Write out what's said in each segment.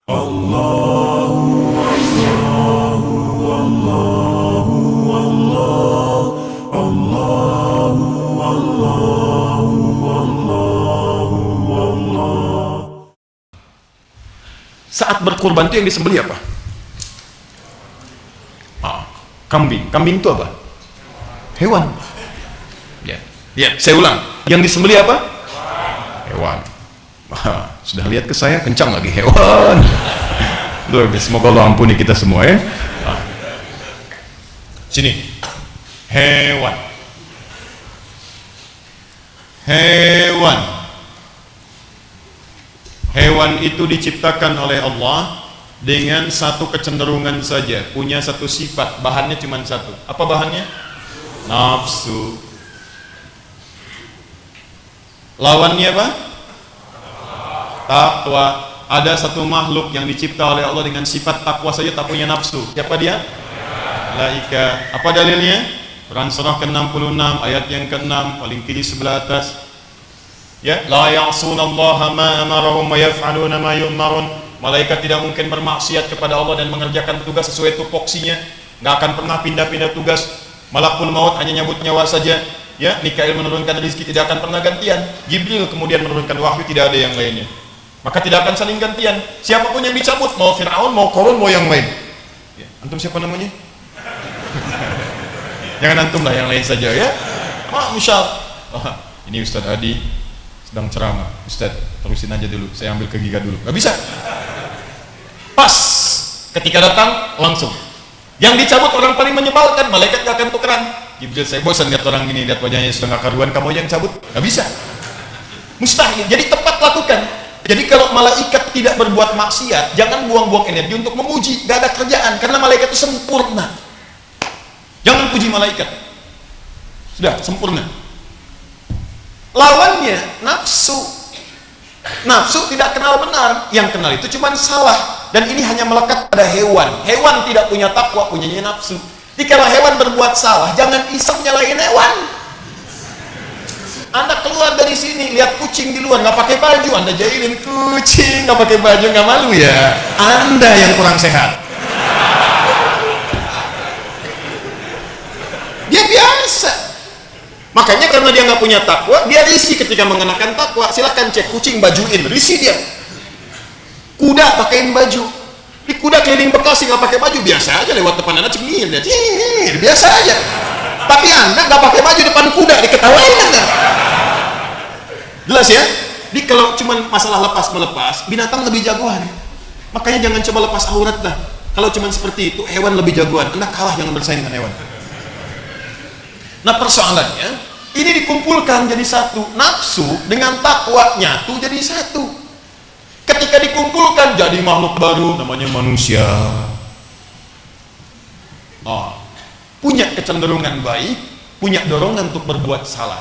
Allahu Allahu Allahu Allah Allahu Allahu Allahu Allah. Saat berkurban itu yang disembelih apa? Kambing. Kambing itu apa? Hewan. Ya, saya ulang. Yang disembelih apa? Hewan. Sudah lihat ke saya kencang lagi, hewan. Semoga Allah ampuni kita semua ya. Sini. Hewan. Hewan. Hewan itu diciptakan oleh Allah dengan satu kecenderungan saja, punya satu sifat, bahannya cuma satu. Apa bahannya? Nafsu. Lawannya apa? Takwa. Ada satu makhluk yang dicipta oleh Allah dengan sifat takwa saja, tak punya nafsu. Siapa dia? Malaika. Apa dalilnya? Quran surah ke-66 ayat yang ke-6 paling kiri sebelah atas. Ya, la ya'sunallaha ma amarahum wa yaf'aluna ma yu'marun. Malaikat tidak mungkin bermaksiat kepada Allah dan mengerjakan tugas sesuai tupoksinya. Nggak akan pernah pindah-pindah tugas. Malakul maut hanya nyabut nyawa saja. Ya, Mikail menurunkan rezeki, tidak akan pernah gantian. Jibril kemudian menurunkan wahyu, tidak ada yang lainnya. Maka tidak akan saling gantian. Siapapun yang dicabut, mau Fir'aun, mau Qarun, mau yang lain. Ya, antum siapa namanya? Jangan antum lah, yang lain saja ya. Misal, ini Ustadz Adi sedang ceramah. Ustadz, terusin aja dulu, saya ambil ke Giga dulu. Gak bisa. Pas ketika datang langsung. Yang dicabut orang paling menyebalkan, malaikat gak akan tukeran. Jibril, saya bosan lihat orang ini, lihat wajahnya sudah gak karuan, kamu yang cabut. Gak bisa. Mustahil. Jadi tepat lakukan. Jadi kalau malaikat tidak berbuat maksiat, jangan buang-buang energi untuk memuji. Gak ada kerjaan, karena malaikat itu sempurna. Jangan puji malaikat. Sudah, sempurna. Lawannya nafsu. Nafsu tidak kenal benar, yang kenal itu cuma salah. Dan ini hanya melekat pada hewan. Hewan tidak punya takwa, punyanya nafsu. Jadi kalau hewan berbuat salah, jangan iseng nyalahin hewan. Anda keluar dari sini, lihat kucing di luar nggak pakai baju, Anda jahilin kucing nggak pakai baju, nggak malu ya? Anda yang kurang sehat. Dia biasa. Makanya karena dia nggak punya takwa, dia risih ketika mengenakan takwa. Silahkan cek kucing bajuin, risih dia. Kuda pakaiin baju. Di kuda keliling Bekasi nggak pakai baju, biasa aja, lewat depan Anda cemil, biasa aja. Tapi Anda nggak pakai baju depan kuda, diketawain Anda. Jelas ya? Jadi kalau cuma masalah lepas melepas, binatang lebih jagoan. Makanya jangan coba lepas aurat dah. Kalau cuma seperti itu, hewan lebih jagoan. Anda kalah, jangan bersaing dengan hewan. Nah persoalannya, ini dikumpulkan jadi satu. Nafsu dengan takwa nyatu jadi satu. Ketika dikumpulkan jadi makhluk baru, namanya manusia. Punya kecenderungan baik, punya dorongan untuk berbuat salah.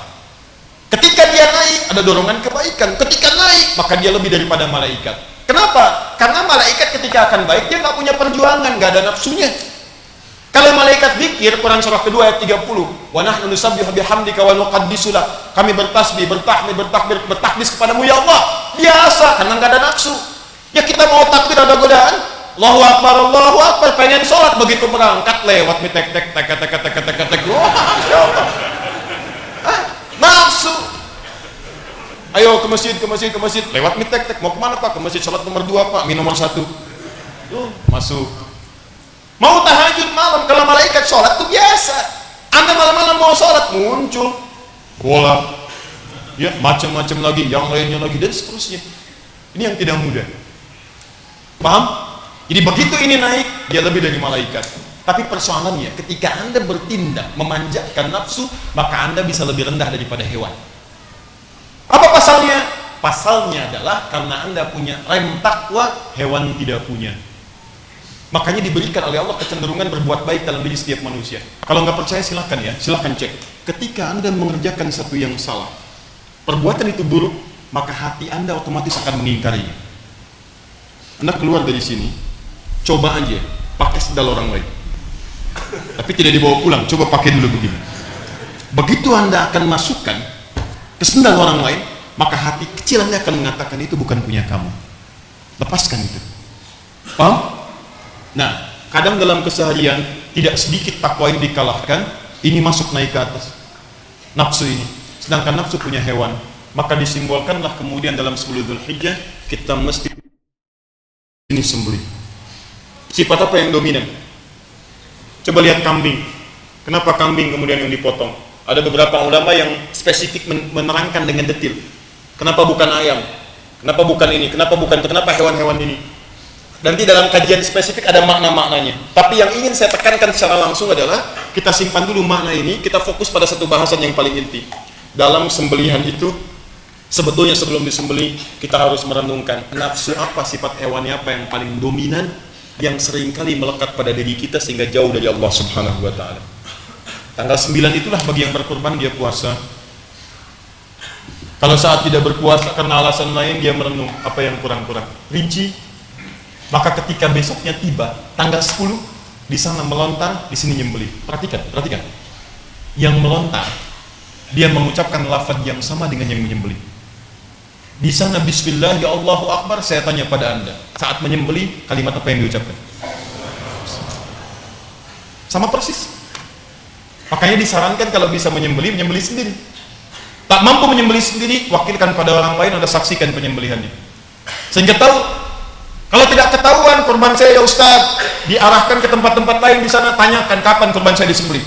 Ketika dia naik, ada dorongan kebaikan. Ketika naik, maka dia lebih daripada malaikat. Kenapa? Karena malaikat ketika akan baik, dia nggak punya perjuangan, nggak ada nafsunya. Kalau malaikat zikir, Quran surah kedua ayat 30, wa nahnu nusabbihu bihamdika wa nuqaddisu lak. Kami bertasbih, bertahmid, bertakbir, bertakdis kepadamu ya Allah. Biasa, karena nggak ada nafsu. Ya kita mau takbir ada godaan. Allahu Akbar, pengen sholat, begitu berangkat lewat tek tek tek tek tek tek tek tek. Wah, Masya Allah. Nafsu. Ayo ke masjid, lewat tek tek. Mau kemana Pak? Ke masjid sholat nomor 2 Pak, nomor 1. Masuk. Mau tahajud malam, kalau malaikat sholat itu biasa. Anda malam-malam mau sholat, muncul bola, ya macam-macam lagi, yang lainnya lagi, dan seterusnya. Ini yang tidak mudah. Paham? Jadi begitu ini naik, dia lebih dari malaikat. Tapi persoalannya, ketika Anda bertindak memanjakan nafsu, maka Anda bisa lebih rendah daripada hewan. Apa pasalnya? Pasalnya adalah karena Anda punya rem takwa, hewan tidak punya. Makanya diberikan oleh Allah kecenderungan berbuat baik dalam diri setiap manusia. Kalau nggak percaya silahkan ya, silahkan cek. Ketika Anda mengerjakan satu yang salah, perbuatan itu buruk, maka hati Anda otomatis akan mengingkarinya. Anda keluar dari sini, coba aja pakai sendal orang lain. Tapi tidak dibawa pulang, coba pakai dulu begini. Begitu Anda akan masukkan ke sendal orang lain, maka hati kecil Anda akan mengatakan itu bukan punya kamu. Lepaskan itu. Paham? Nah, kadang dalam keseharian tidak sedikit takwa ini dikalahkan, ini masuk naik ke atas nafsu ini, sedangkan nafsu punya hewan. Maka disimbolkanlah kemudian dalam 10 Dzulhijjah kita mesti ini sembelih. Sifat apa yang dominan? Coba lihat kambing. Kenapa kambing kemudian yang dipotong? Ada beberapa ulama yang spesifik menerangkan dengan detail. Kenapa bukan ayam? Kenapa bukan ini? Kenapa bukan itu? Kenapa hewan-hewan ini? Nanti dalam kajian spesifik ada makna-maknanya. Tapi yang ingin saya tekankan secara langsung adalah kita simpan dulu makna ini, kita fokus pada satu bahasan yang paling inti. Dalam sembelihan itu, sebetulnya sebelum disembelih, kita harus merenungkan nafsu apa, sifat hewannya apa yang paling dominan, yang seringkali melekat pada diri kita sehingga jauh dari Allah Subhanahu wa Ta'ala. Tanggal 9 itulah bagi yang berkurban dia puasa. Kalau saat tidak berpuasa karena alasan lain, dia merenung apa yang kurang-kurang. Rinci. Maka ketika besoknya tiba, tanggal 10, di sana melontar, di sini nyembelih. Perhatikan. Yang melontar, dia mengucapkan lafaz yang sama dengan yang menyembelih. Di sana bismillah, ya Allahu Akbar. Saya tanya pada Anda, saat menyembelih, kalimat apa yang diucapkan? Sama persis. Makanya disarankan kalau bisa menyembelih sendiri. Tak mampu menyembelih sendiri, wakilkan pada orang lain, Anda saksikan penyembelihannya. Sehingga tahu. Kalau tidak ketahuan kurban saya ya Ustaz, diarahkan ke tempat-tempat lain di sana, tanyakan kapan kurban saya disembelih.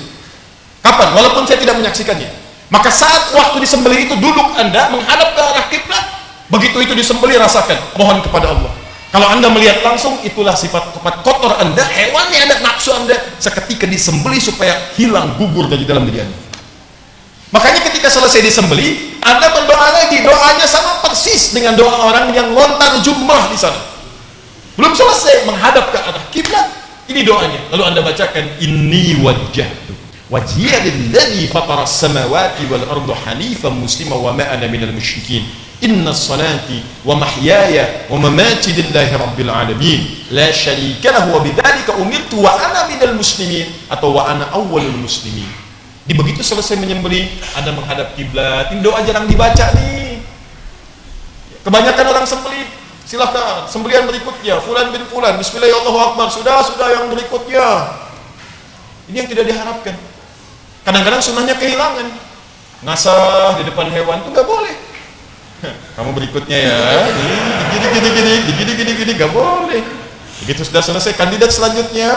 Kapan? Walaupun saya tidak menyaksikannya. Maka saat waktu disembelih itu duduk Anda menghadap ke arah kiblat. Begitu itu disembelih rasakan, mohon kepada Allah. Kalau Anda melihat langsung, itulah sifat kotor Anda, hewannya ada, nafsu Anda seketika disembelih supaya hilang, gugur dari dalam diri Anda. Makanya ketika selesai disembelih, Anda berdoa lagi, doanya sama persis dengan doa orang yang lontar jumrah di sana. Belum selesai menghadap ke arah kiblat, ini doanya. Lalu Anda bacakan, inni wajjahtu wajhiya lilladzi fatara as-samawati wal arda hanifan muslima wa ma ana minal musyrikin. Inna salati wa mahyaya wa mamati lillahi rabbil alamin la syarika lahu wa bidzalika umirtu wa ana minal muslimin atau wa ana awwalul muslimin. Di begitu selesai menyembelih, Anda menghadap kiblat. Ini doa jarang dibaca nih. Kebanyakan orang sembelih, silahkan sembelihan berikutnya fulan bin fulan bismillahirrahmanirrahim, sudah yang berikutnya. Ini yang tidak diharapkan. Kadang-kadang sunnahnya kehilangan, ngasah di depan hewan itu nggak boleh. Kamu berikutnya ya, gini nggak boleh. Begitu sudah selesai, kandidat selanjutnya,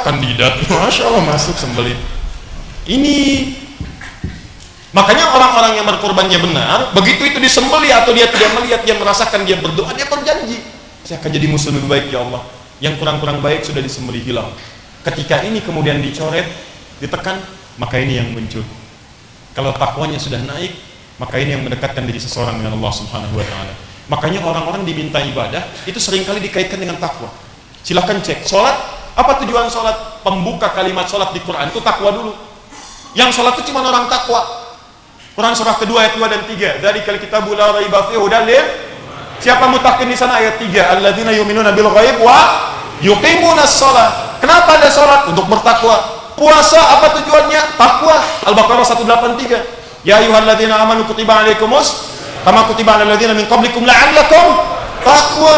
masya Allah masuk sembelih. Ini makanya orang-orang yang berkorbannya benar, begitu itu disembelih atau dia tidak melihat, dia merasakan, dia berdoa, dia berjanji, saya akan jadi musuh lebih baik ya Allah. Yang kurang-kurang baik sudah disembelih, hilang. Ketika ini kemudian dicoret, ditekan, maka ini yang muncul. Kalau takwanya sudah naik, maka ini yang mendekatkan diri seseorang dengan Allah Subhanahu wa Ta'ala. Makanya orang-orang diminta ibadah itu seringkali dikaitkan dengan takwa. Silahkan cek sholat, apa tujuan sholat? Pembuka kalimat sholat di Quran itu takwa dulu. Yang sholat itu cuma orang takwa. Quran surah kedua ayat 2 dan 3. Dzalikal kitabu la raiba fihi hudan lil. Siapa mutakin di sana ayat 3? Alladzina yu'minuna bil ghaib wa yuqimunas shalah. Kenapa ada sholat? Untuk bertakwa. Puasa apa tujuannya? Takwa. Al-Baqarah 183. Ya ayyuhalladzina amanu kutiba alaikumus kama kutiba alal ladzina min qablikum la'allakum taqwa.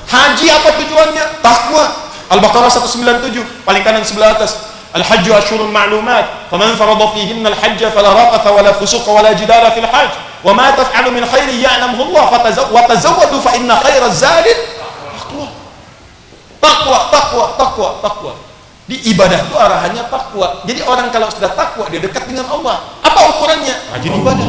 Haji apa tujuannya? Takwa. Al-Baqarah 197, paling kanan sebelah atas. Al-hajju asyhurun ma'lumat, faman farada fihinna al-hajja fala rafatha wala fusuqa wala jidala fil hajj. Wa ma taf'alu min khairin ya'lamuhu Allah wa tazawwadu fa inna khairaz zadi takwa. Di ibadah itu arahannya takwa. Jadi orang kalau sudah takwa, dia dekat dengan Allah. Apa ukurannya? Rajin ibadah.